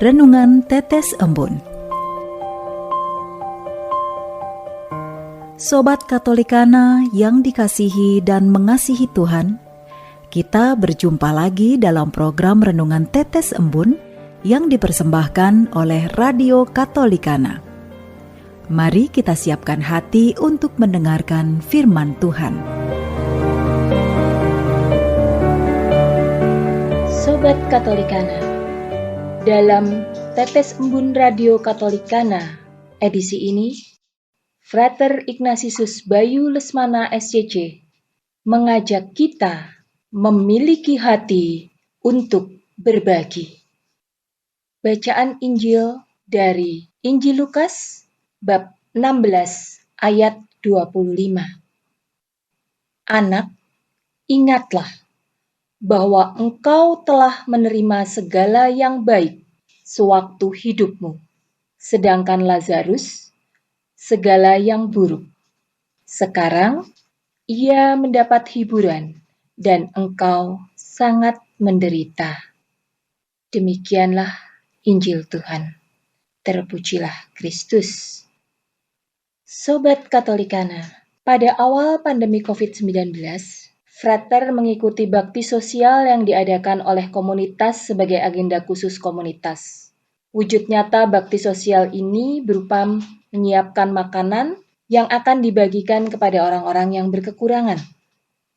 Renungan Tetes Embun. Sobat Katolikana yang dikasihi dan mengasihi Tuhan, kita berjumpa lagi dalam program Renungan Tetes Embun yang dipersembahkan oleh Radio Katolikana. Mari kita siapkan hati untuk mendengarkan firman Tuhan. Sobat Katolikana, dalam Tetes Embun Radio Katolikana edisi ini, Frater Ignatius Bayu Lesmana SCC mengajak kita memiliki hati untuk berbagi. Bacaan Injil dari Injil Lukas bab 16 ayat 25. Anak, ingatlah bahwa engkau telah menerima segala yang baik sewaktu hidupmu, sedangkan Lazarus segala yang buruk. Sekarang ia mendapat hiburan dan engkau sangat menderita. Demikianlah Injil Tuhan. Terpujilah Kristus. Sobat Katolikana, pada awal pandemi COVID-19, Frater mengikuti bakti sosial yang diadakan oleh komunitas sebagai agenda khusus komunitas. Wujud nyata bakti sosial ini berupa menyiapkan makanan yang akan dibagikan kepada orang-orang yang berkekurangan.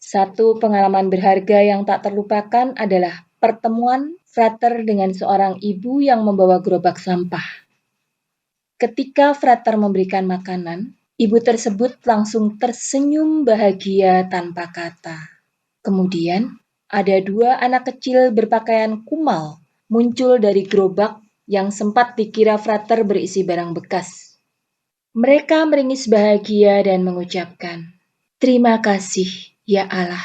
Satu pengalaman berharga yang tak terlupakan adalah pertemuan Frater dengan seorang ibu yang membawa gerobak sampah. Ketika Frater memberikan makanan, ibu tersebut langsung tersenyum bahagia tanpa kata. Kemudian, ada dua anak kecil berpakaian kumal muncul dari gerobak yang sempat dikira Frater berisi barang bekas. Mereka meringis bahagia dan mengucapkan, "Terima kasih, ya Allah."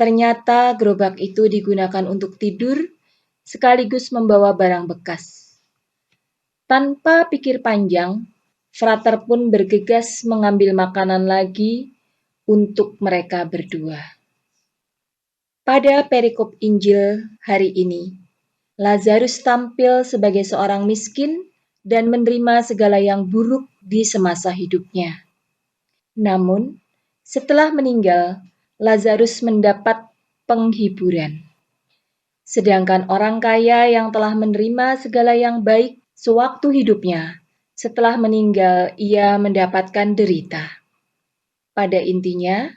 Ternyata gerobak itu digunakan untuk tidur sekaligus membawa barang bekas. Tanpa pikir panjang, Frater pun bergegas mengambil makanan lagi untuk mereka berdua. Pada perikop Injil hari ini, Lazarus tampil sebagai seorang miskin dan menerima segala yang buruk di semasa hidupnya. Namun, setelah meninggal, Lazarus mendapat penghiburan. Sedangkan orang kaya yang telah menerima segala yang baik sewaktu hidupnya, setelah meninggal ia mendapatkan derita. Pada intinya,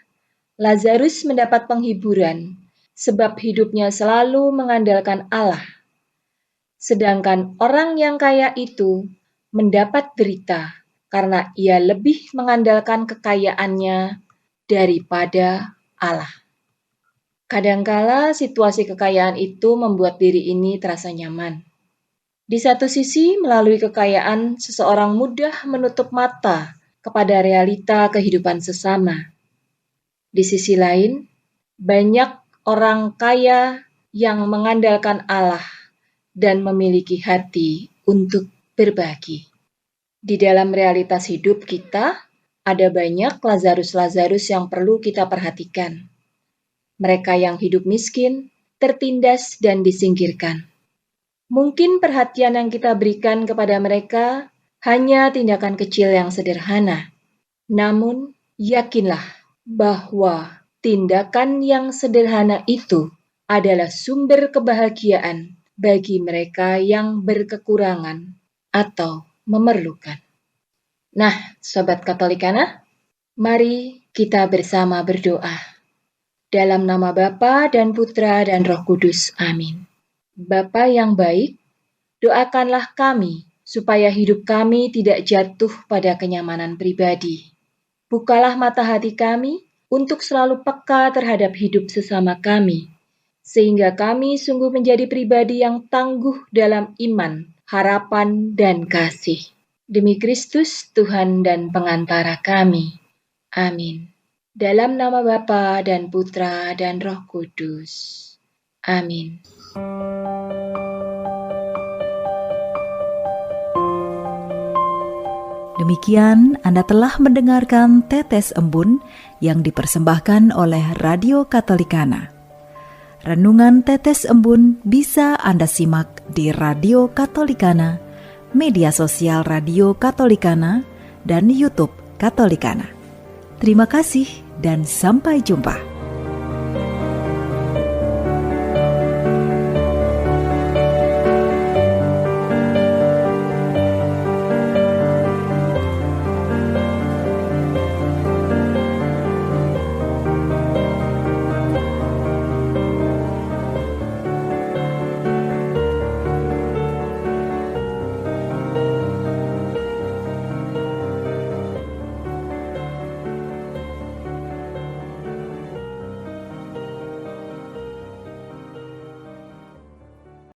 Lazarus mendapat penghiburan sebab hidupnya selalu mengandalkan Allah. Sedangkan orang yang kaya itu mendapat derita karena ia lebih mengandalkan kekayaannya daripada Allah. Kadangkala situasi kekayaan itu membuat diri ini terasa nyaman. Di satu sisi, melalui kekayaan, seseorang mudah menutup mata kepada realita kehidupan sesama. Di sisi lain, banyak orang kaya yang mengandalkan Allah dan memiliki hati untuk berbagi. Di dalam realitas hidup kita, ada banyak Lazarus-Lazarus yang perlu kita perhatikan. Mereka yang hidup miskin, tertindas dan disingkirkan. Mungkin perhatian yang kita berikan kepada mereka hanya tindakan kecil yang sederhana. Namun, yakinlah bahwa tindakan yang sederhana itu adalah sumber kebahagiaan bagi mereka yang berkekurangan atau memerlukan. Nah, Sobat Katolikana, mari kita bersama berdoa. Dalam nama Bapa dan Putra dan Roh Kudus. Amin. Bapa yang baik, doakanlah kami supaya hidup kami tidak jatuh pada kenyamanan pribadi. Bukalah mata hati kami untuk selalu peka terhadap hidup sesama kami, sehingga kami sungguh menjadi pribadi yang tangguh dalam iman, harapan, dan kasih. Demi Kristus, Tuhan dan pengantara kami. Amin. Dalam nama Bapa dan Putra dan Roh Kudus. Amin. Demikian Anda telah mendengarkan Tetes Embun yang dipersembahkan oleh Radio Katolikana. Renungan Tetes Embun bisa Anda simak di Radio Katolikana, media sosial Radio Katolikana, dan YouTube Katolikana. Terima kasih dan sampai jumpa.